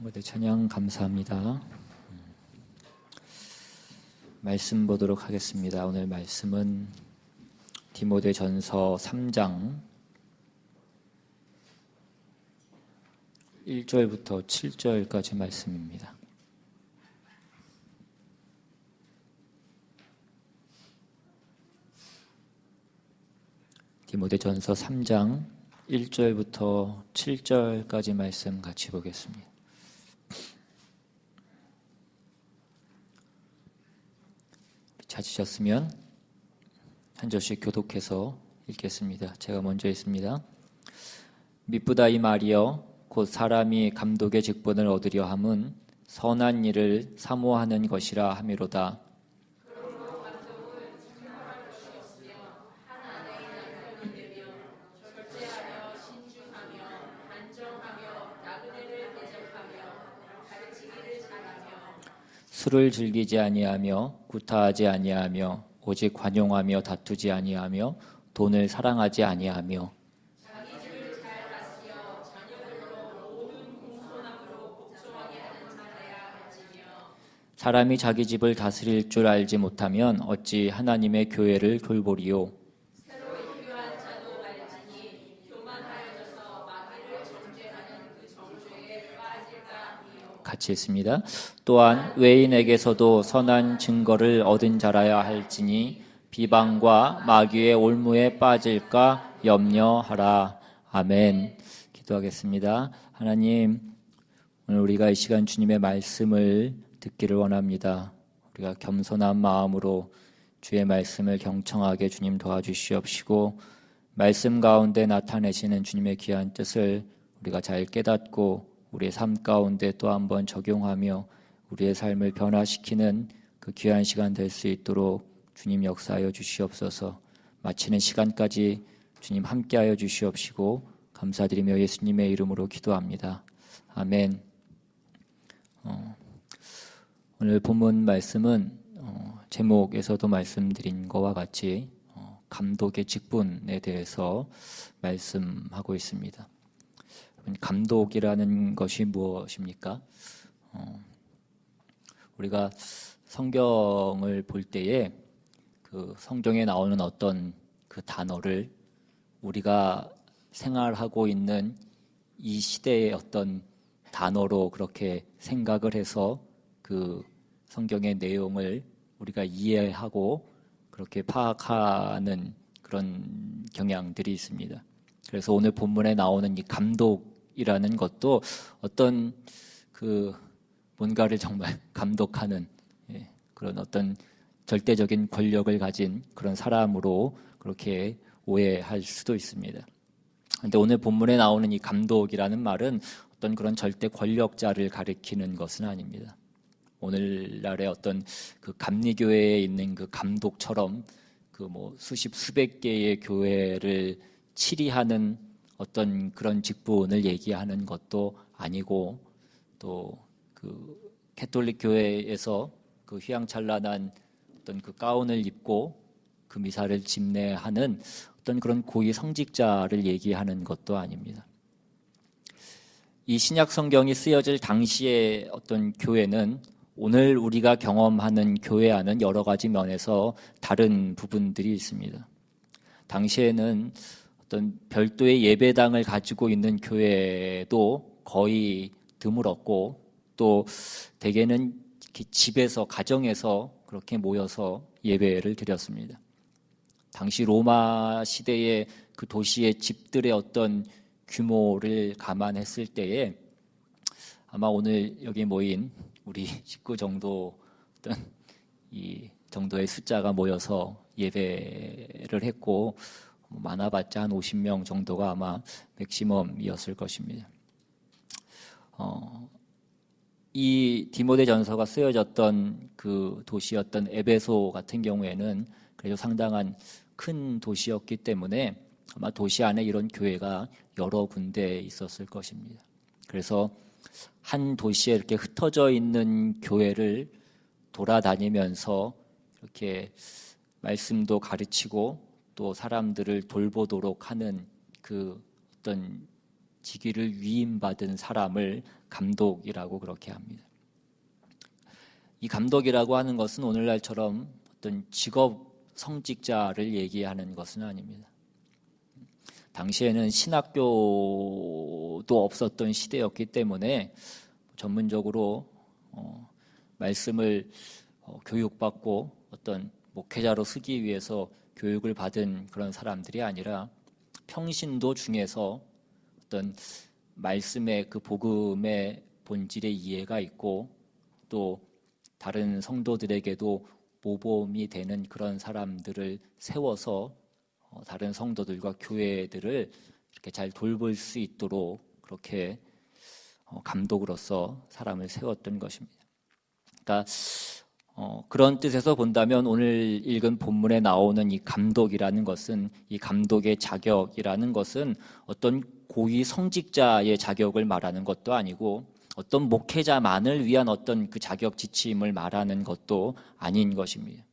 모두 찬양 감사합니다. 말씀 보도록 하겠습니다. 오늘 말씀은 디모데전서 3장 1절부터 7절까지 말씀입니다. 디모데전서 3장 1절부터 7절까지 말씀 같이 보겠습니다. 찾으셨으면 한 절씩 교독해서 읽겠습니다. 제가 먼저 읽습니다. 미쁘다 이 말이여 곧 사람이 감독의 직분을 얻으려 함은 선한 일을 사모하는 것이라 함이로다. 술을 즐기지 아니하며 구타하지 아니하며 오직 관용하며 다투지 아니하며 돈을 사랑하지 아니하며 자기 집을 잘 다스려 자녀들로 모든 공손함으로 복종하게 하는 자라야 할지며 사람이 자기 집을 다스릴 줄 알지 못하면 어찌 하나님의 교회를 돌보리요. 같이 했습니다. 또한 외인에게서도 선한 증거를 얻은 자라야 할지니 비방과 마귀의 올무에 빠질까 염려하라. 아멘. 기도하겠습니다. 하나님, 오늘 우리가 이 시간 주님의 말씀을 듣기를 원합니다. 우리가 겸손한 마음으로 주의 말씀을 경청하게 주님 도와주시옵시고 말씀 가운데 나타내시는 주님의 귀한 뜻을 우리가 잘 깨닫고 우리의 삶 가운데 또 한번 적용하며 우리의 삶을 변화시키는 그 귀한 시간 될 수 있도록 주님 역사하여 주시옵소서. 마치는 시간까지 주님 함께하여 주시옵시고 감사드리며 예수님의 이름으로 기도합니다. 아멘. 오늘 본문 말씀은 제목에서도 말씀드린 것과 같이 감독의 직분에 대해서 말씀하고 있습니다. 감독이라는 것이 무엇입니까? 우리가 성경을 볼 때에 그 성경에 나오는 어떤 그 단어를 우리가 생활하고 있는 이 시대의 어떤 단어로 그렇게 생각을 해서 그 성경의 내용을 우리가 이해하고 그렇게 파악하는 그런 경향들이 있습니다. 그래서 오늘 본문에 나오는 이 감독이라는 것도 어떤 그 뭔가를 정말 감독하는 그런 어떤 절대적인 권력을 가진 그런 사람으로 그렇게 오해할 수도 있습니다. 그런데 오늘 본문에 나오는 이 감독이라는 말은 어떤 그런 절대 권력자를 가리키는 것은 아닙니다. 오늘날의 어떤 그 감리교회에 있는 그 감독처럼 그 뭐 수십 수백 개의 교회를 치리하는 어떤 그런 직분을 얘기하는 것도 아니고 또 그 캐톨릭 교회에서 그 휘황찬란한 어떤 그 가운을 입고 그 미사를 집례하는 어떤 그런 고위 성직자를 얘기하는 것도 아닙니다. 이 신약 성경이 쓰여질 당시의 어떤 교회는 오늘 우리가 경험하는 교회와는 여러 가지 면에서 다른 부분들이 있습니다. 당시에는 어떤 별도의 예배당을 가지고 있는 교회도 거의 드물었고 또 대개는 집에서 가정에서 그렇게 모여서 예배를 드렸습니다. 당시 로마 시대의 그 도시의 집들의 어떤 규모를 감안했을 때에 아마 오늘 여기 모인 우리 식구 정도 어떤 이 정도의 숫자가 모여서 예배를 했고 많아봤자 한 50명 정도가 아마 맥시멈이었을 것입니다. 이 디모데전서가 쓰여졌던 그 도시였던 에베소 같은 경우에는 그래도 상당한 큰 도시였기 때문에 아마 도시 안에 이런 교회가 여러 군데 있었을 것입니다. 그래서 한 도시에 이렇게 흩어져 있는 교회를 돌아다니면서 이렇게 말씀도 가르치고 또 사람들을 돌보도록 하는 그 어떤 지기를 위임받은 사람을 감독이라고 그렇게 합니다. 이 감독이라고 하는 것은 오늘날처럼 어떤 직업 성직자를 얘기하는 것은 아닙니다. 당시에는 신학교도 없었던 시대였기 때문에 전문적으로 말씀을 교육받고 어떤 목회자로 서기 위해서 교육을 받은 그런 사람들이 아니라 평신도 중에서 어떤 말씀의 그 복음의 본질의 이해가 있고 또 다른 성도들에게도 모범이 되는 그런 사람들을 세워서 다른 성도들과 교회들을 이렇게 잘 돌볼 수 있도록 그렇게 감독으로서 사람을 세웠던 것입니다. 그러니까 그런 뜻에서 본다면 오늘 읽은 본문에 나오는 이 감독이라는 것은, 이 감독의 자격이라는 것은 어떤 고위 성직자의 자격을 말하는 것도 아니고 어떤 목회자만을 위한 어떤 그 자격 지침을 말하는 것도 아닌 것입니다.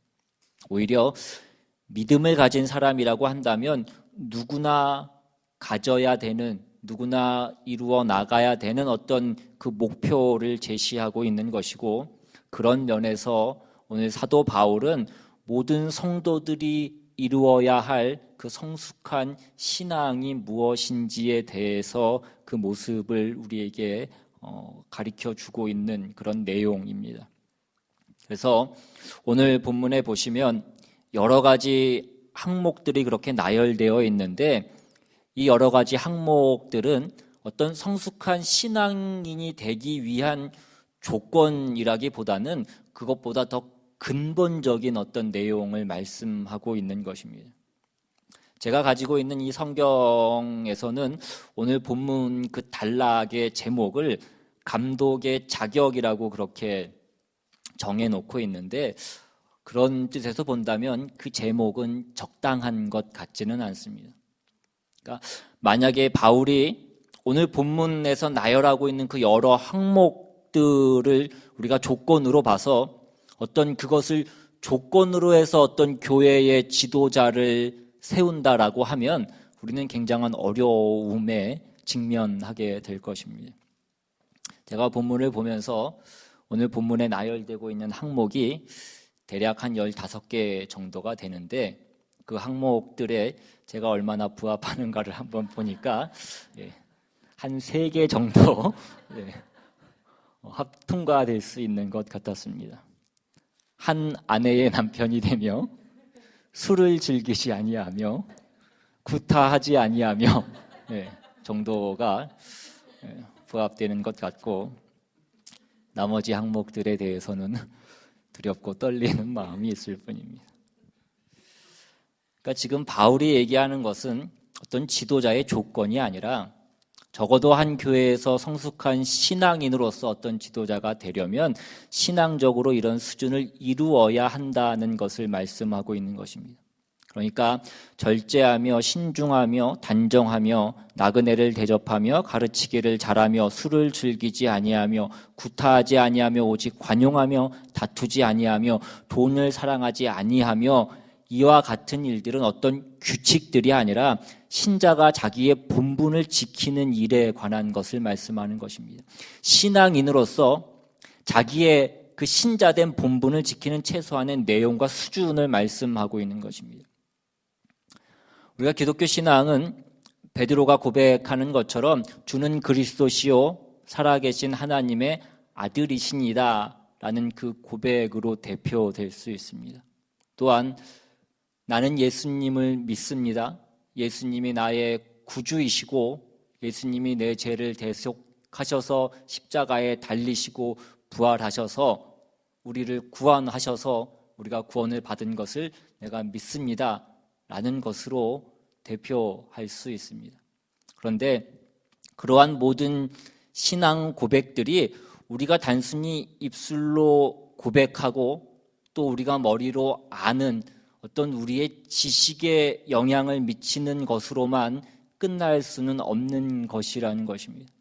오히려 믿음을 가진 사람이라고 한다면 누구나 가져야 되는, 누구나 이루어 나가야 되는 어떤 그 목표를 제시하고 있는 것이고, 그런 면에서 오늘 사도 바울은 모든 성도들이 이루어야 할 그 성숙한 신앙이 무엇인지에 대해서 그 모습을 우리에게 가르쳐 주고 있는 그런 내용입니다. 그래서 오늘 본문에 보시면 여러 가지 항목들이 그렇게 나열되어 있는데, 이 여러 가지 항목들은 어떤 성숙한 신앙인이 되기 위한 조건이라기보다는 그것보다 더 근본적인 어떤 내용을 말씀하고 있는 것입니다. 제가 가지고 있는 이 성경에서는 오늘 본문 그 단락의 제목을 감독의 자격이라고 그렇게 정해놓고 있는데, 그런 뜻에서 본다면 그 제목은 적당한 것 같지는 않습니다. 그러니까 만약에 바울이 오늘 본문에서 나열하고 있는 그 여러 항목들을 우리가 조건으로 봐서 어떤 그것을 조건으로 해서 어떤 교회의 지도자를 세운다라고 하면 우리는 굉장한 어려움에 직면하게 될 것입니다. 제가 본문을 보면서 오늘 본문에 나열되고 있는 항목이 대략 한 15개 정도가 되는데, 그 항목들에 제가 얼마나 부합하는가를 한번 보니까 한 3개 정도 통과될 수 있는 것 같았습니다. 한 아내의 남편이 되며 술을 즐기지 아니하며 구타하지 아니하며 정도가 부합되는 것 같고, 나머지 항목들에 대해서는 두렵고 떨리는 마음이 있을 뿐입니다. 그러니까 지금 바울이 얘기하는 것은 어떤 지도자의 조건이 아니라 적어도 한 교회에서 성숙한 신앙인으로서 어떤 지도자가 되려면 신앙적으로 이런 수준을 이루어야 한다는 것을 말씀하고 있는 것입니다. 그러니까 절제하며 신중하며 단정하며 나그네를 대접하며 가르치기를 잘하며 술을 즐기지 아니하며 구타하지 아니하며 오직 관용하며 다투지 아니하며 돈을 사랑하지 아니하며, 이와 같은 일들은 어떤 규칙들이 아니라 신자가 자기의 본분을 지키는 일에 관한 것을 말씀하는 것입니다. 신앙인으로서 자기의 그 신자된 본분을 지키는 최소한의 내용과 수준을 말씀하고 있는 것입니다. 우리가 기독교 신앙은 베드로가 고백하는 것처럼 주는 그리스도시요 살아계신 하나님의 아들이시니다 라는 그 고백으로 대표될 수 있습니다. 또한 나는 예수님을 믿습니다. 예수님이 나의 구주이시고 예수님이 내 죄를 대속하셔서 십자가에 달리시고 부활하셔서 우리를 구원하셔서 우리가 구원을 받은 것을 내가 믿습니다 라는 것으로 대표할 수 있습니다. 그런데 그러한 모든 신앙 고백들이 우리가 단순히 입술로 고백하고 또 우리가 머리로 아는 어떤 우리의 지식에 영향을 미치는 것으로만 끝날 수는 없는 것이라는 것입니다.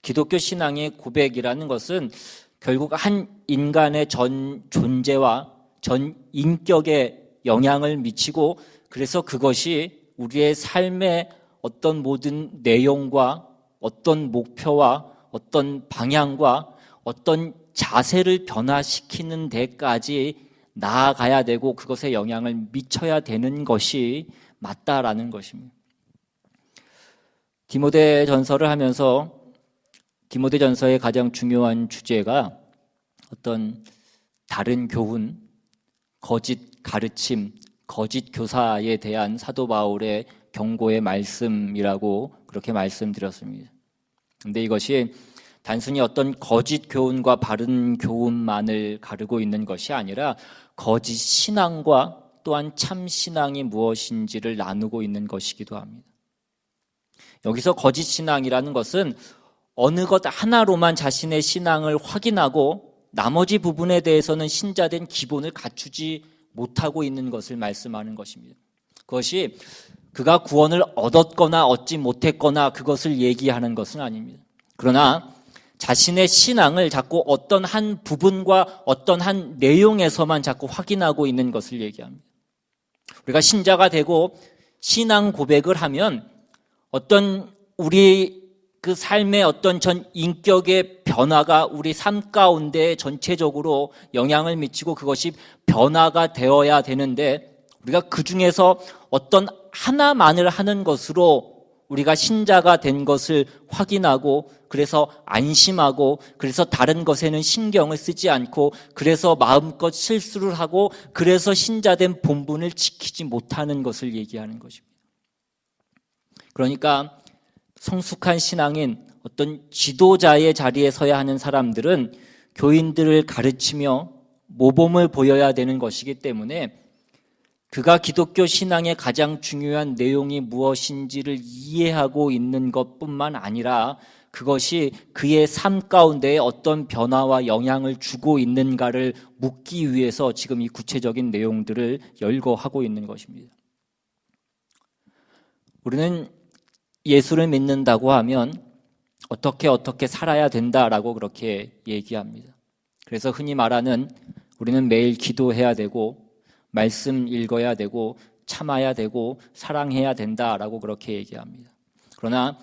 기독교 신앙의 고백이라는 것은 결국 한 인간의 전 존재와 전 인격에 영향을 미치고, 그래서 그것이 우리의 삶의 어떤 모든 내용과 어떤 목표와 어떤 방향과 어떤 자세를 변화시키는 데까지 나아가야 되고 그것에 영향을 미쳐야 되는 것이 맞다라는 것입니다. 디모데전서를 하면서 디모데전서의 가장 중요한 주제가 어떤 다른 교훈, 거짓 가르침, 거짓 교사에 대한 사도 바울의 경고의 말씀이라고 그렇게 말씀드렸습니다. 그런데 이것이 단순히 어떤 거짓 교훈과 바른 교훈만을 가르고 있는 것이 아니라 거짓 신앙과 또한 참 신앙이 무엇인지를 나누고 있는 것이기도 합니다. 여기서 거짓 신앙이라는 것은 어느 것 하나로만 자신의 신앙을 확인하고 나머지 부분에 대해서는 신자된 기본을 갖추지 못하고 있는 것을 말씀하는 것입니다. 그것이 그가 구원을 얻었거나 얻지 못했거나 그것을 얘기하는 것은 아닙니다. 그러나 자신의 신앙을 자꾸 어떤 한 부분과 어떤 한 내용에서만 자꾸 확인하고 있는 것을 얘기합니다. 우리가 신자가 되고 신앙 고백을 하면 어떤 우리 그 삶의 어떤 전 인격의 변화가 우리 삶 가운데 전체적으로 영향을 미치고 그것이 변화가 되어야 되는데 우리가 그 중에서 어떤 하나만을 하는 것으로 우리가 신자가 된 것을 확인하고 그래서 안심하고 그래서 다른 것에는 신경을 쓰지 않고 그래서 마음껏 실수를 하고 그래서 신자된 본분을 지키지 못하는 것을 얘기하는 것입니다. 그러니까 성숙한 신앙인 어떤 지도자의 자리에 서야 하는 사람들은 교인들을 가르치며 모범을 보여야 되는 것이기 때문에 그가 기독교 신앙의 가장 중요한 내용이 무엇인지를 이해하고 있는 것뿐만 아니라 그것이 그의 삶 가운데 어떤 변화와 영향을 주고 있는가를 묻기 위해서 지금 이 구체적인 내용들을 열거하고 있는 것입니다. 우리는 예수를 믿는다고 하면 어떻게 살아야 된다라고 그렇게 얘기합니다. 그래서 흔히 말하는 우리는 매일 기도해야 되고 말씀 읽어야 되고 참아야 되고 사랑해야 된다라고 그렇게 얘기합니다. 그러나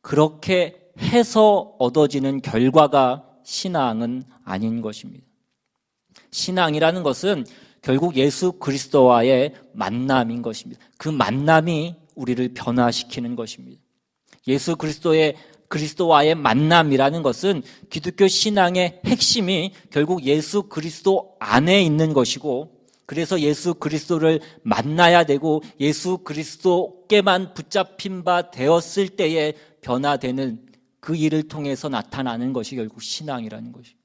그렇게 해서 얻어지는 결과가 신앙은 아닌 것입니다. 신앙이라는 것은 결국 예수 그리스도와의 만남인 것입니다. 그 만남이 우리를 변화시키는 것입니다. 예수 그리스도와의 만남이라는 것은 기독교 신앙의 핵심이 결국 예수 그리스도 안에 있는 것이고 그래서 예수 그리스도를 만나야 되고 예수 그리스도께만 붙잡힌 바 되었을 때에 변화되는 그 일을 통해서 나타나는 것이 결국 신앙이라는 것입니다.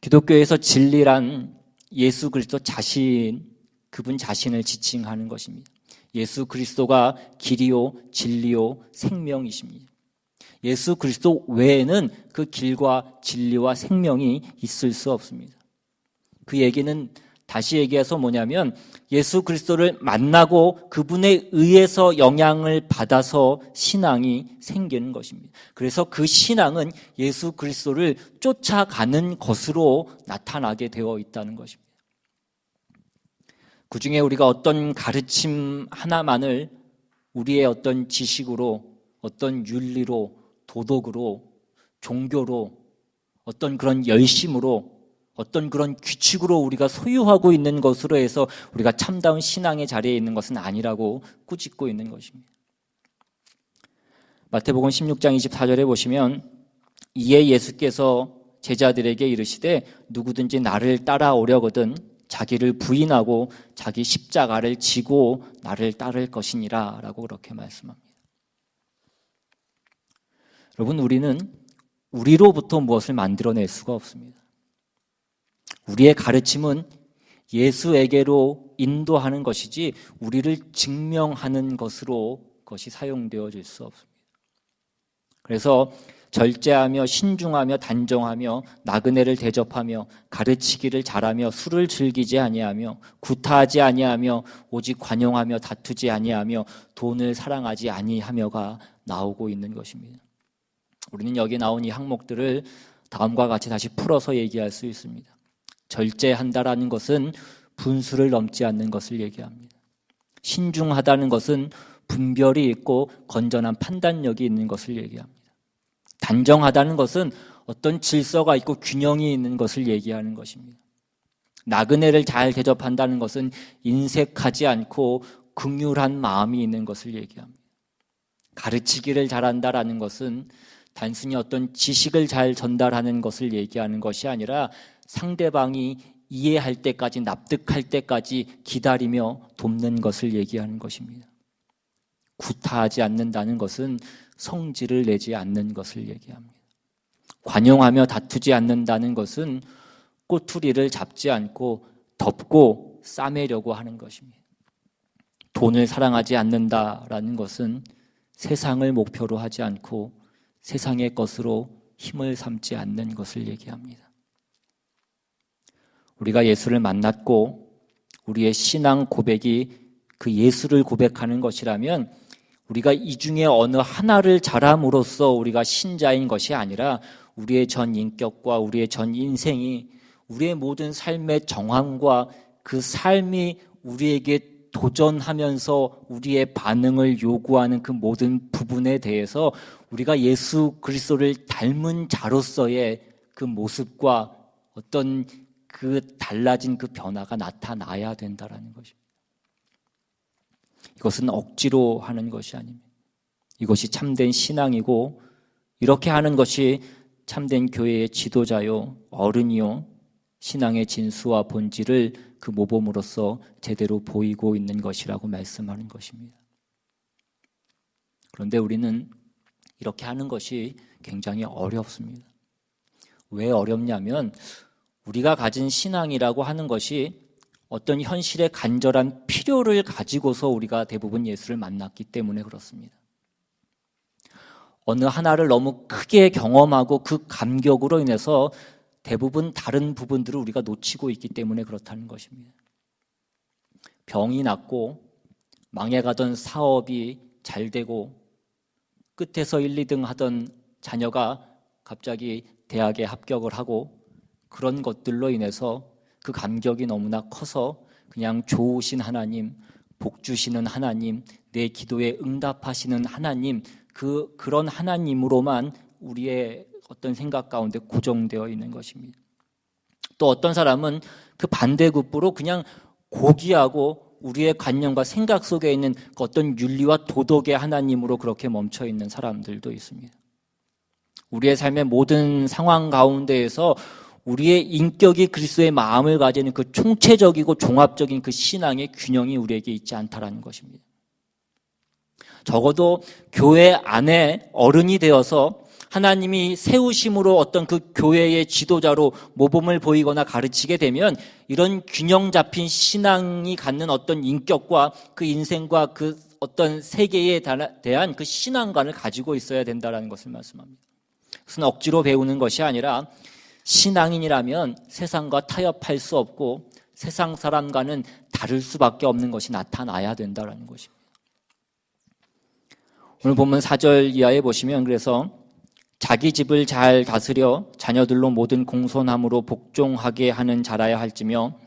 기독교에서 진리란 예수 그리스도 자신, 그분 자신을 지칭하는 것입니다. 예수 그리스도가 길이요 진리요 생명이십니다. 예수 그리스도 외에는 그 길과 진리와 생명이 있을 수 없습니다. 그 얘기는 다시 얘기해서 뭐냐면 예수 그리스도를 만나고 그분에 의해서 영향을 받아서 신앙이 생기는 것입니다. 그래서 그 신앙은 예수 그리스도를 쫓아가는 것으로 나타나게 되어 있다는 것입니다. 그 중에 우리가 어떤 가르침 하나만을 우리의 어떤 지식으로, 어떤 윤리로, 도덕으로, 종교로, 어떤 그런 열심으로, 어떤 그런 규칙으로 우리가 소유하고 있는 것으로 해서 우리가 참다운 신앙의 자리에 있는 것은 아니라고 꾸짖고 있는 것입니다. 마태복음 16장 24절에 보시면 이에 예수께서 제자들에게 이르시되 누구든지 나를 따라오려거든 자기를 부인하고 자기 십자가를 지고 나를 따를 것이니라 라고 그렇게 말씀합니다. 여러분, 우리는 우리로부터 무엇을 만들어낼 수가 없습니다. 우리의 가르침은 예수에게로 인도하는 것이지 우리를 증명하는 것으로 그것이 사용되어질 수 없습니다. 그래서 절제하며 신중하며 단정하며 나그네를 대접하며 가르치기를 잘하며 술을 즐기지 아니하며 구타하지 아니하며 오직 관용하며 다투지 아니하며 돈을 사랑하지 아니하며가 나오고 있는 것입니다. 우리는 여기 나온 이 항목들을 다음과 같이 다시 풀어서 얘기할 수 있습니다. 절제한다라는 것은 분수를 넘지 않는 것을 얘기합니다. 신중하다는 것은 분별이 있고 건전한 판단력이 있는 것을 얘기합니다. 단정하다는 것은 어떤 질서가 있고 균형이 있는 것을 얘기하는 것입니다. 나그네를 잘 대접한다는 것은 인색하지 않고 긍휼한 마음이 있는 것을 얘기합니다. 가르치기를 잘한다라는 것은 단순히 어떤 지식을 잘 전달하는 것을 얘기하는 것이 아니라 상대방이 이해할 때까지, 납득할 때까지 기다리며 돕는 것을 얘기하는 것입니다. 구타하지 않는다는 것은 성질을 내지 않는 것을 얘기합니다. 관용하며 다투지 않는다는 것은 꼬투리를 잡지 않고 덮고 싸매려고 하는 것입니다. 돈을 사랑하지 않는다라는 것은 세상을 목표로 하지 않고 세상의 것으로 힘을 삼지 않는 것을 얘기합니다. 우리가 예수를 만났고 우리의 신앙 고백이 그 예수를 고백하는 것이라면 우리가 이 중에 어느 하나를 잘함으로써 우리가 신자인 것이 아니라 우리의 전 인격과 우리의 전 인생이 우리의 모든 삶의 정황과 그 삶이 우리에게 도전하면서 우리의 반응을 요구하는 그 모든 부분에 대해서 우리가 예수 그리스도를 닮은 자로서의 그 모습과 어떤 그 달라진 그 변화가 나타나야 된다는 것입니다. 이것은 억지로 하는 것이 아닙니다. 이것이 참된 신앙이고 이렇게 하는 것이 참된 교회의 지도자요, 어른이요, 신앙의 진수와 본질을 그 모범으로서 제대로 보이고 있는 것이라고 말씀하는 것입니다. 그런데 우리는 이렇게 하는 것이 굉장히 어렵습니다. 왜 어렵냐면 우리가 가진 신앙이라고 하는 것이 어떤 현실의 간절한 필요를 가지고서 우리가 대부분 예수를 만났기 때문에 그렇습니다. 어느 하나를 너무 크게 경험하고 그 감격으로 인해서 대부분 다른 부분들을 우리가 놓치고 있기 때문에 그렇다는 것입니다. 병이 낫고 망해가던 사업이 잘 되고 끝에서 1, 2등 하던 자녀가 갑자기 대학에 합격을 하고 그런 것들로 인해서 그 감격이 너무나 커서 그냥 좋으신 하나님, 복 주시는 하나님, 내 기도에 응답하시는 하나님, 그런 하나님으로만 우리의 어떤 생각 가운데 고정되어 있는 것입니다. 또 어떤 사람은 그 반대급부로 그냥 고귀하고 우리의 관념과 생각 속에 있는 어떤 윤리와 도덕의 하나님으로 그렇게 멈춰 있는 사람들도 있습니다. 우리의 삶의 모든 상황 가운데에서 우리의 인격이 그리스도의 마음을 가지는 그 총체적이고 종합적인 그 신앙의 균형이 우리에게 있지 않다라는 것입니다. 적어도 교회 안에 어른이 되어서 하나님이 세우심으로 어떤 그 교회의 지도자로 모범을 보이거나 가르치게 되면 이런 균형 잡힌 신앙이 갖는 어떤 인격과 그 인생과 그 어떤 세계에 대한 그 신앙관을 가지고 있어야 된다는 것을 말씀합니다. 그것은 억지로 배우는 것이 아니라 신앙인이라면 세상과 타협할 수 없고 세상 사람과는 다를 수밖에 없는 것이 나타나야 된다는 것입니다. 오늘 본문 4절 이하에 보시면 그래서 자기 집을 잘 다스려 자녀들로 모든 공손함으로 복종하게 하는 자라야 할지며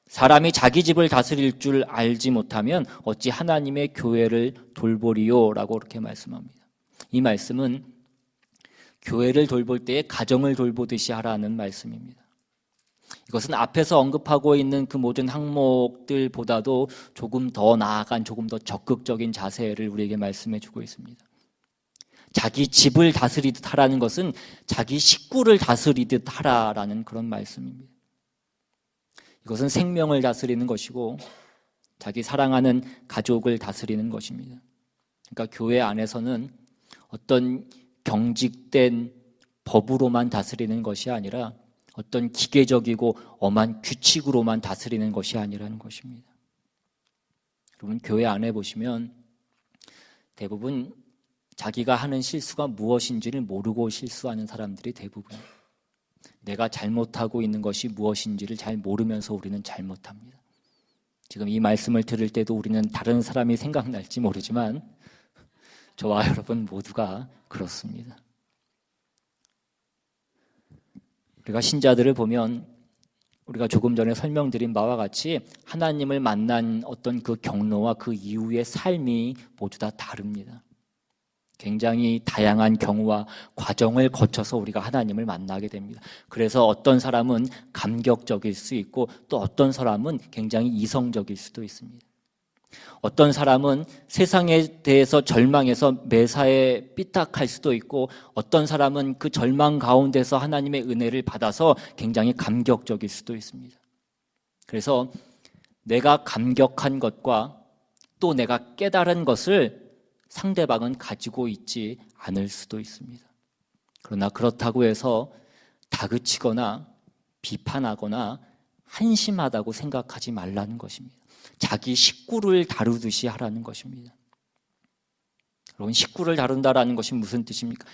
사람이 자기 집을 다스릴 줄 알지 못하면 어찌 하나님의 교회를 돌보리요? 라고 그렇게 말씀합니다. 이 말씀은 교회를 돌볼 때에 가정을 돌보듯이 하라는 말씀입니다. 이것은 앞에서 언급하고 있는 그 모든 항목들보다도 조금 더 나아간 조금 더 적극적인 자세를 우리에게 말씀해 주고 있습니다. 자기 집을 다스리듯 하라는 것은 자기 식구를 다스리듯 하라라는 그런 말씀입니다. 이것은 생명을 다스리는 것이고 자기 사랑하는 가족을 다스리는 것입니다. 그러니까 교회 안에서는 어떤 경직된 법으로만 다스리는 것이 아니라 어떤 기계적이고 엄한 규칙으로만 다스리는 것이 아니라는 것입니다. 여러분 교회 안에 보시면 대부분 자기가 하는 실수가 무엇인지를 모르고 실수하는 사람들이 대부분 내가 잘못하고 있는 것이 무엇인지를 잘 모르면서 우리는 잘못합니다. 지금 이 말씀을 들을 때도 우리는 다른 사람이 생각날지 모르지만 저와 여러분 모두가 그렇습니다. 우리가 신자들을 보면 우리가 조금 전에 설명드린 바와 같이 하나님을 만난 어떤 그 경로와 그 이후의 삶이 모두 다 다릅니다. 굉장히 다양한 경우와 과정을 거쳐서 우리가 하나님을 만나게 됩니다. 그래서 어떤 사람은 감격적일 수 있고 또 어떤 사람은 굉장히 이성적일 수도 있습니다. 어떤 사람은 세상에 대해서 절망해서 매사에 삐딱할 수도 있고 어떤 사람은 그 절망 가운데서 하나님의 은혜를 받아서 굉장히 감격적일 수도 있습니다. 그래서 내가 감격한 것과 또 내가 깨달은 것을 상대방은 가지고 있지 않을 수도 있습니다. 그러나 그렇다고 해서 다그치거나 비판하거나 한심하다고 생각하지 말라는 것입니다. 자기 식구를 다루듯이 하라는 것입니다. 여러분, 식구를 다룬다라는 것이 무슨 뜻입니까?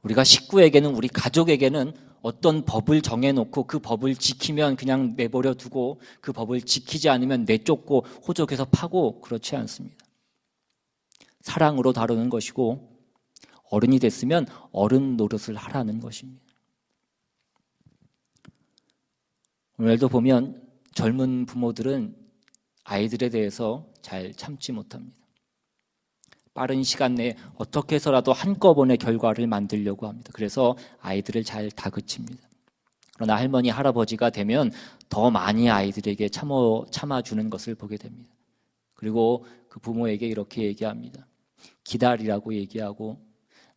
우리가 식구에게는, 우리 가족에게는 어떤 법을 정해놓고 그 법을 지키면 그냥 내버려 두고 그 법을 지키지 않으면 내쫓고 호적에서 파고 그렇지 않습니다. 사랑으로 다루는 것이고 어른이 됐으면 어른 노릇을 하라는 것입니다. 오늘도 보면 젊은 부모들은 아이들에 대해서 잘 참지 못합니다. 빠른 시간 내에 어떻게 해서라도 한꺼번에 결과를 만들려고 합니다. 그래서 아이들을 잘 다그칩니다. 그러나 할머니, 할아버지가 되면 더 많이 아이들에게 참아주는 것을 보게 됩니다. 그리고 그 부모에게 이렇게 얘기합니다. 기다리라고 얘기하고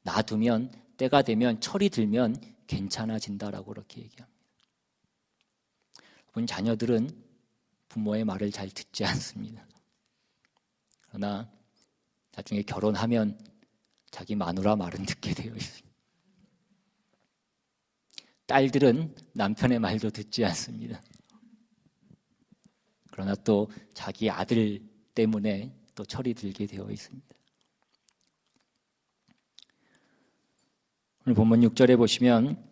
놔두면 때가 되면 철이 들면 괜찮아진다라고 그렇게 얘기합니다. 여러분, 자녀들은 부모의 말을 잘 듣지 않습니다. 그러나 나중에 결혼하면 자기 마누라 말은 듣게 되어 있습니다. 딸들은 남편의 말도 듣지 않습니다. 그러나 또 자기 아들 때문에 또 철이 들게 되어 있습니다. 오늘 본문 6절에 보시면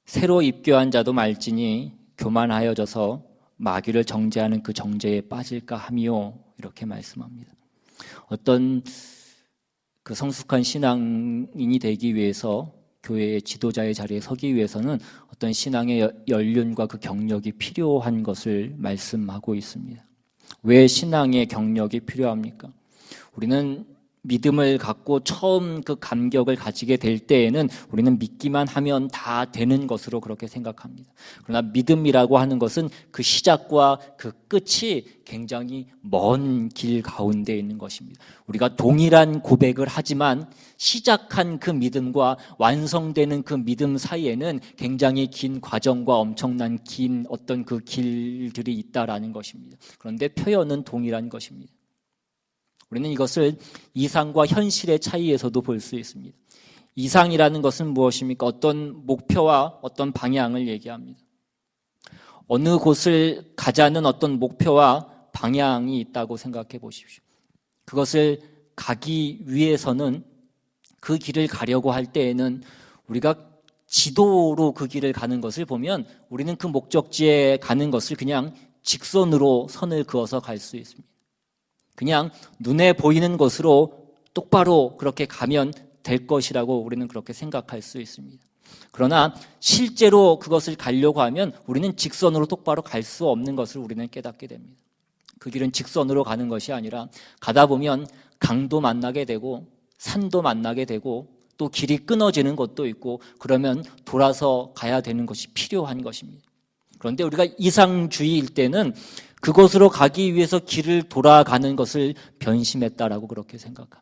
새로 입교한 자도 말지니 교만하여져서 마귀를 정죄하는 그 정죄에 빠질까 하미요, 이렇게 말씀합니다. 어떤 그 성숙한 신앙인이 되기 위해서 교회의 지도자의 자리에 서기 위해서는 어떤 신앙의 연륜과 그 경력이 필요한 것을 말씀하고 있습니다. 왜 신앙의 경력이 필요합니까? 우리는 믿음을 갖고 처음 그 감격을 가지게 될 때에는 우리는 믿기만 하면 다 되는 것으로 그렇게 생각합니다. 그러나 믿음이라고 하는 것은 그 시작과 그 끝이 굉장히 먼 길 가운데 있는 것입니다. 우리가 동일한 고백을 하지만 시작한 그 믿음과 완성되는 그 믿음 사이에는 굉장히 긴 과정과 엄청난 긴 어떤 그 길들이 있다라는 것입니다. 그런데 표현은 동일한 것입니다. 우리는 이것을 이상과 현실의 차이에서도 볼 수 있습니다. 이상이라는 것은 무엇입니까? 어떤 목표와 어떤 방향을 얘기합니다. 어느 곳을 가자는 어떤 목표와 방향이 있다고 생각해 보십시오. 그것을 가기 위해서는 그 길을 가려고 할 때에는 우리가 지도로 그 길을 가는 것을 보면 우리는 그 목적지에 가는 것을 그냥 직선으로 선을 그어서 갈 수 있습니다. 그냥 눈에 보이는 것으로 똑바로 그렇게 가면 될 것이라고 우리는 그렇게 생각할 수 있습니다. 그러나 실제로 그것을 가려고 하면 우리는 직선으로 똑바로 갈 수 없는 것을 우리는 깨닫게 됩니다. 그 길은 직선으로 가는 것이 아니라 가다 보면 강도 만나게 되고 산도 만나게 되고 또 길이 끊어지는 것도 있고 그러면 돌아서 가야 되는 것이 필요한 것입니다. 그런데 우리가 이상주의일 때는 그곳으로 가기 위해서 길을 돌아가는 것을 변심했다라고 그렇게 생각합니다.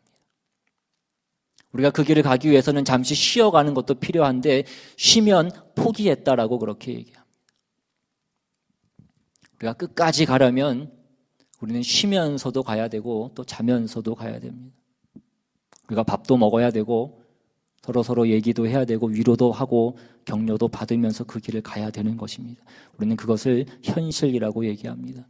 우리가 그 길을 가기 위해서는 잠시 쉬어가는 것도 필요한데 쉬면 포기했다라고 그렇게 얘기합니다. 우리가 끝까지 가려면 우리는 쉬면서도 가야 되고 또 자면서도 가야 됩니다. 우리가 밥도 먹어야 되고 서로 얘기도 해야 되고 위로도 하고 격려도 받으면서 그 길을 가야 되는 것입니다. 우리는 그것을 현실이라고 얘기합니다.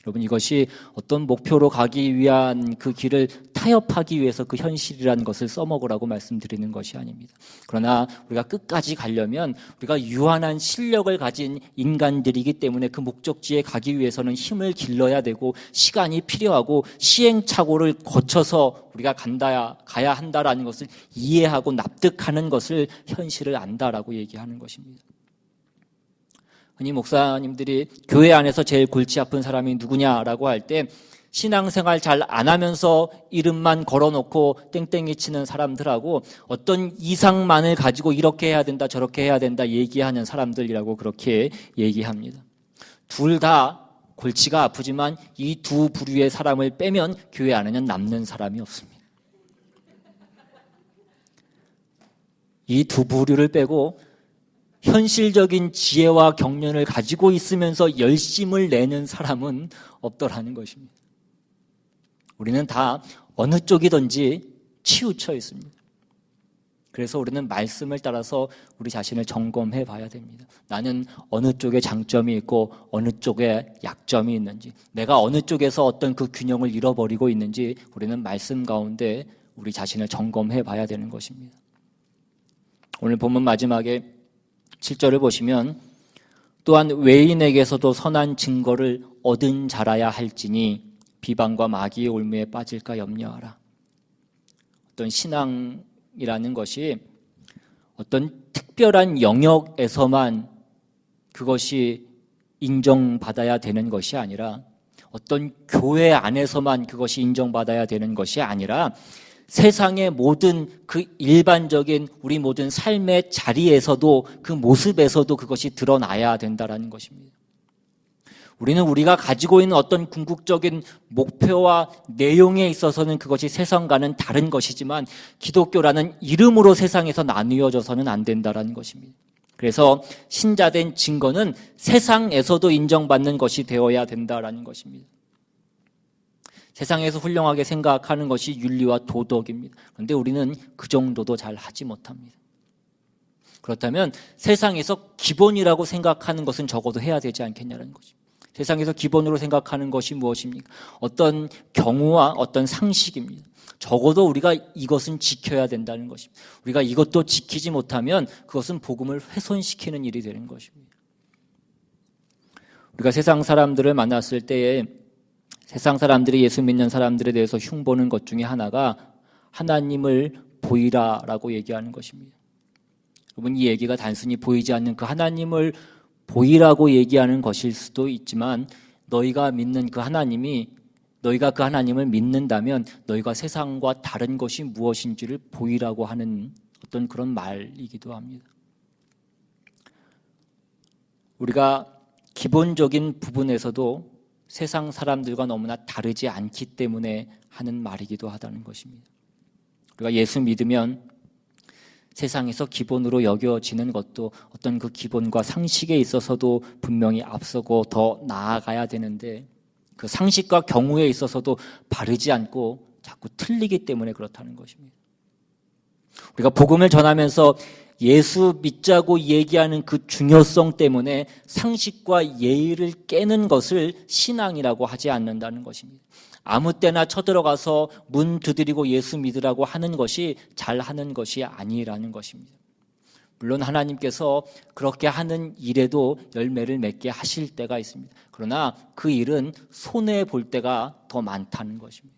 여러분, 이것이 어떤 목표로 가기 위한 그 길을 타협하기 위해서 그 현실이라는 것을 써먹으라고 말씀드리는 것이 아닙니다. 그러나 우리가 끝까지 가려면 우리가 유한한 실력을 가진 인간들이기 때문에 그 목적지에 가기 위해서는 힘을 길러야 되고 시간이 필요하고 시행착오를 거쳐서 우리가 가야 한다라는 것을 이해하고 납득하는 것을 현실을 안다라고 얘기하는 것입니다. 흔히 목사님들이 교회 안에서 제일 골치 아픈 사람이 누구냐라고 할 때 신앙생활 잘 안 하면서 이름만 걸어놓고 땡땡이 치는 사람들하고 어떤 이상만을 가지고 이렇게 해야 된다 저렇게 해야 된다 얘기하는 사람들이라고 그렇게 얘기합니다. 둘 다 골치가 아프지만 이 두 부류의 사람을 빼면 교회 안에는 남는 사람이 없습니다. 이 두 부류를 빼고 현실적인 지혜와 경륜을 가지고 있으면서 열심을 내는 사람은 없더라는 것입니다. 우리는 다 어느 쪽이든지 치우쳐 있습니다. 그래서 우리는 말씀을 따라서 우리 자신을 점검해 봐야 됩니다. 나는 어느 쪽에 장점이 있고 어느 쪽에 약점이 있는지, 내가 어느 쪽에서 어떤 그 균형을 잃어버리고 있는지 우리는 말씀 가운데 우리 자신을 점검해 봐야 되는 것입니다. 오늘 본문 마지막에 7절을 보시면 또한 외인에게서도 선한 증거를 얻은 자라야 할지니 비방과 마귀의 올무에 빠질까 염려하라. 어떤 신앙이라는 것이 어떤 특별한 영역에서만 그것이 인정받아야 되는 것이 아니라 어떤 교회 안에서만 그것이 인정받아야 되는 것이 아니라 세상의 모든 그 일반적인 우리 모든 삶의 자리에서도 그 모습에서도 그것이 드러나야 된다는 것입니다. 우리는 우리가 가지고 있는 어떤 궁극적인 목표와 내용에 있어서는 그것이 세상과는 다른 것이지만 기독교라는 이름으로 세상에서 나뉘어져서는 안 된다는 것입니다. 그래서 신자된 증거는 세상에서도 인정받는 것이 되어야 된다는 것입니다. 세상에서 훌륭하게 생각하는 것이 윤리와 도덕입니다. 그런데 우리는 그 정도도 잘 하지 못합니다. 그렇다면 세상에서 기본이라고 생각하는 것은 적어도 해야 되지 않겠냐는 것입니다. 세상에서 기본으로 생각하는 것이 무엇입니까? 어떤 경우와 어떤 상식입니다. 적어도 우리가 이것은 지켜야 된다는 것입니다. 우리가 이것도 지키지 못하면 그것은 복음을 훼손시키는 일이 되는 것입니다. 우리가 세상 사람들을 만났을 때에 세상 사람들이 예수 믿는 사람들에 대해서 흉보는 것 중에 하나가 하나님을 보이라라고 얘기하는 것입니다. 여러분, 이 얘기가 단순히 보이지 않는 그 하나님을 보이라고 얘기하는 것일 수도 있지만 너희가 믿는 그 하나님이 너희가 그 하나님을 믿는다면 너희가 세상과 다른 것이 무엇인지를 보이라고 하는 어떤 그런 말이기도 합니다. 우리가 기본적인 부분에서도 세상 사람들과 너무나 다르지 않기 때문에 하는 말이기도 하다는 것입니다. 우리가 예수 믿으면 세상에서 기본으로 여겨지는 것도 어떤 그 기본과 상식에 있어서도 분명히 앞서고 더 나아가야 되는데 그 상식과 경우에 있어서도 바르지 않고 자꾸 틀리기 때문에 그렇다는 것입니다. 우리가 복음을 전하면서 예수 믿자고 얘기하는 그 중요성 때문에 상식과 예의를 깨는 것을 신앙이라고 하지 않는다는 것입니다. 아무 때나 쳐들어가서 문 두드리고 예수 믿으라고 하는 것이 잘하는 것이 아니라는 것입니다. 물론 하나님께서 그렇게 하는 일에도 열매를 맺게 하실 때가 있습니다. 그러나 그 일은 손해볼 때가 더 많다는 것입니다.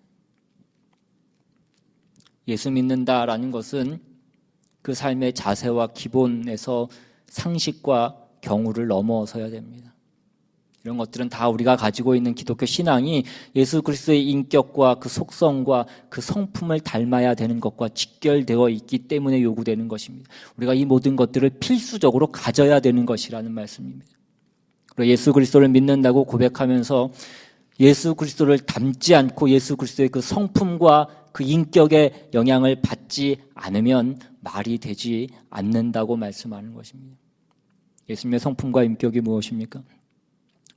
예수 믿는다라는 것은 그 삶의 자세와 기본에서 상식과 경우를 넘어서야 됩니다. 이런 것들은 다 우리가 가지고 있는 기독교 신앙이 예수 그리스도의 인격과 그 속성과 그 성품을 닮아야 되는 것과 직결되어 있기 때문에 요구되는 것입니다. 우리가 이 모든 것들을 필수적으로 가져야 되는 것이라는 말씀입니다. 그리고 예수 그리스도를 믿는다고 고백하면서 예수 그리스도를 닮지 않고 예수 그리스도의 그 성품과 그 인격의 영향을 받지 않으면 말이 되지 않는다고 말씀하는 것입니다. 예수님의 성품과 인격이 무엇입니까?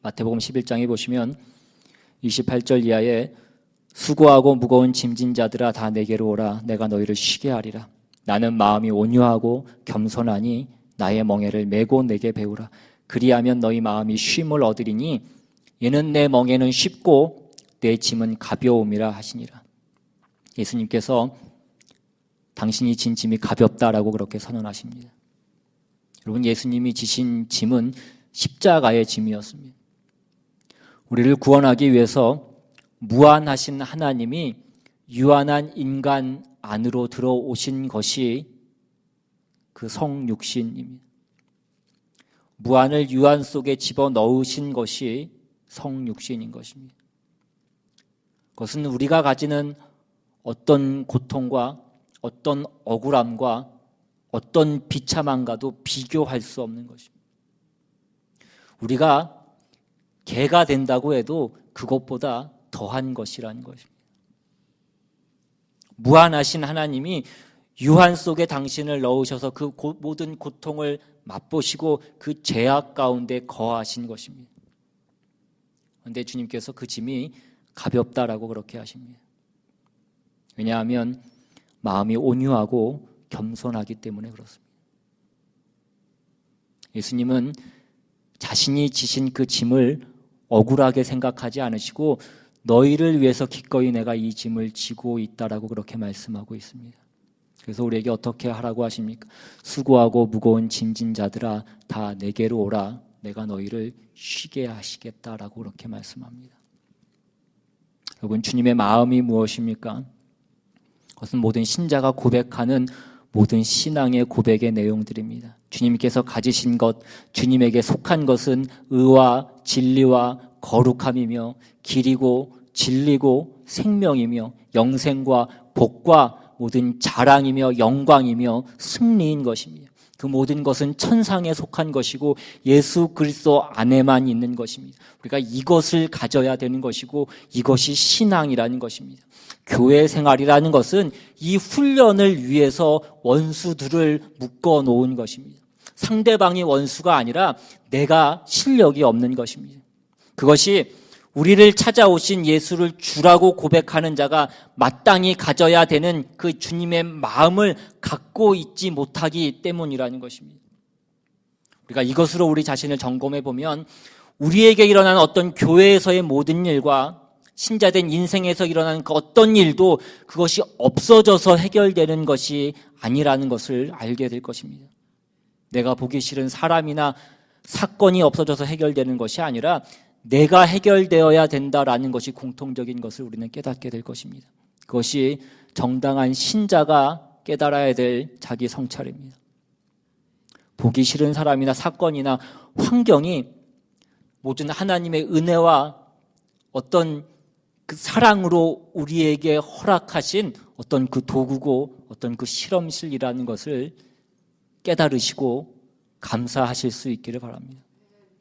마태복음 11장에 보시면 28절 이하에 수고하고 무거운 짐진 자들아 다 내게로 오라 내가 너희를 쉬게 하리라. 나는 마음이 온유하고 겸손하니 나의 멍에를 메고 내게 배우라. 그리하면 너희 마음이 쉼을 얻으리니 이는 내 멍에는 쉽고 내 짐은 가벼움이라 하시니라. 예수님께서 당신이 진 짐이 가볍다라고 그렇게 선언하십니다. 여러분, 예수님이 지신 짐은 십자가의 짐이었습니다. 우리를 구원하기 위해서 무한하신 하나님이 유한한 인간 안으로 들어오신 것이 그 성육신입니다. 무한을 유한 속에 집어넣으신 것이 성육신인 것입니다. 그것은 우리가 가지는 어떤 고통과 어떤 억울함과 어떤 비참함과도 비교할 수 없는 것입니다. 우리가 개가 된다고 해도 그것보다 더한 것이라는 것입니다. 무한하신 하나님이 유한 속에 당신을 넣으셔서 그 모든 고통을 맛보시고 그 죄악 가운데 거하신 것입니다. 그런데 주님께서 그 짐이 가볍다라고 그렇게 하십니다. 왜냐하면 마음이 온유하고 겸손하기 때문에 그렇습니다. 예수님은 자신이 지신 그 짐을 억울하게 생각하지 않으시고 너희를 위해서 기꺼이 내가 이 짐을 지고 있다라고 그렇게 말씀하고 있습니다. 그래서 우리에게 어떻게 하라고 하십니까? 수고하고 무거운 짐진 자들아 다 내게로 오라 내가 너희를 쉬게 하시겠다라고 그렇게 말씀합니다. 여러분, 주님의 마음이 무엇입니까? 그것은 모든 신자가 고백하는 모든 신앙의 고백의 내용들입니다. 주님께서 가지신 것, 주님에게 속한 것은 의와 진리와 거룩함이며 길이고 진리고 생명이며 영생과 복과 모든 자랑이며 영광이며 승리인 것입니다. 그 모든 것은 천상에 속한 것이고 예수 그리스도 안에만 있는 것입니다. 우리가 이것을 가져야 되는 것이고 이것이 신앙이라는 것입니다. 교회 생활이라는 것은 이 훈련을 위해서 원수들을 묶어 놓은 것입니다. 상대방이 원수가 아니라 내가 실력이 없는 것입니다. 그것이 우리를 찾아오신 예수를 주라고 고백하는 자가 마땅히 가져야 되는 그 주님의 마음을 갖고 있지 못하기 때문이라는 것입니다. 우리가 이것으로 우리 자신을 점검해 보면 우리에게 일어나는 어떤 교회에서의 모든 일과 신자된 인생에서 일어나는 그 어떤 일도 그것이 없어져서 해결되는 것이 아니라는 것을 알게 될 것입니다. 내가 보기 싫은 사람이나 사건이 없어져서 해결되는 것이 아니라 내가 해결되어야 된다라는 것이 공통적인 것을 우리는 깨닫게 될 것입니다. 그것이 정당한 신자가 깨달아야 될 자기 성찰입니다. 보기 싫은 사람이나 사건이나 환경이 모든 하나님의 은혜와 어떤 그 사랑으로 우리에게 허락하신 어떤 그 도구고 어떤 그 실험실이라는 것을 깨달으시고 감사하실 수 있기를 바랍니다.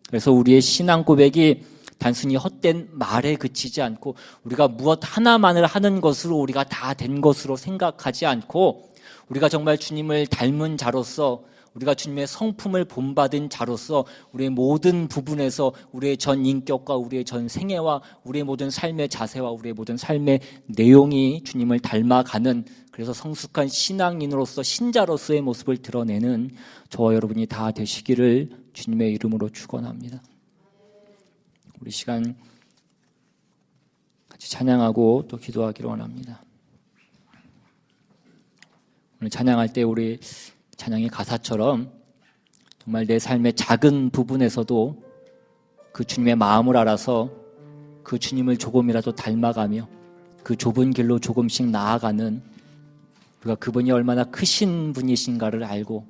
그래서 우리의 신앙 고백이 단순히 헛된 말에 그치지 않고 우리가 무엇 하나만을 하는 것으로 우리가 다 된 것으로 생각하지 않고 우리가 정말 주님을 닮은 자로서 우리가 주님의 성품을 본받은 자로서 우리의 모든 부분에서 우리의 전 인격과 우리의 전 생애와 우리의 모든 삶의 자세와 우리의 모든 삶의 내용이 주님을 닮아가는, 그래서 성숙한 신앙인으로서 신자로서의 모습을 드러내는 저와 여러분이 다 되시기를 주님의 이름으로 축원합니다. 우리 시간 같이 찬양하고 또 기도하기를 원합니다. 오늘 찬양할 때 우리 찬양의 가사처럼 정말 내 삶의 작은 부분에서도 그 주님의 마음을 알아서 그 주님을 조금이라도 닮아가며 그 좁은 길로 조금씩 나아가는, 우리가 그분이 얼마나 크신 분이신가를 알고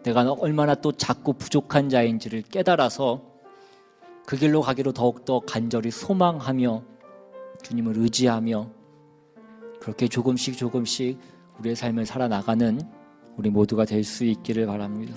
내가 얼마나 또 작고 부족한 자인지를 깨달아서 그 길로 가기로 더욱더 간절히 소망하며 주님을 의지하며 그렇게 조금씩 우리의 삶을 살아나가는 우리 모두가 될 수 있기를 바랍니다.